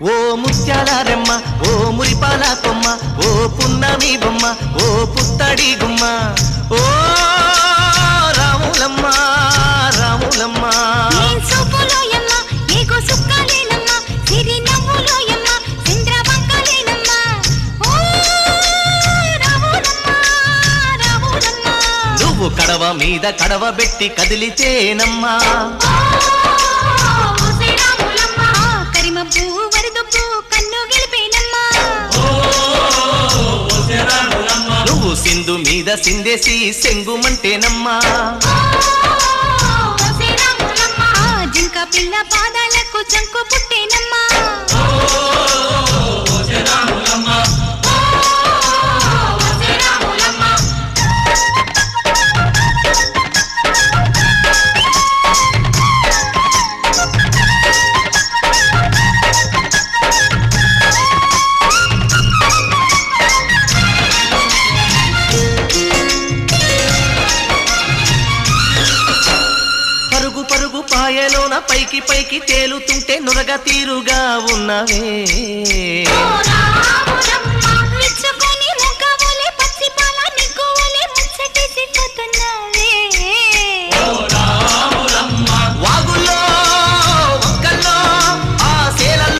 ఓ ముత్యాల రెమ్మ ఓ మురిపాల కొమ్మ ఓ పున్నమి బొమ్మ ఓ పుత్తడి గుమ్మ ఓ రాములమ్మ రాములమ్మ నువ్వు కడవ మీద కడవ పెట్టి కదిలితేనమ్మా నువ్వు సింధు మీద సిందేసి సెంగుమంటేనమ్మా జింక పిల్ల పాదాలకు జంకు పుట్టేనమ్మా పరుగు పాయలోన పైకి పైకి తేలుతుంటే నురగ తీరుగా ఉన్నవే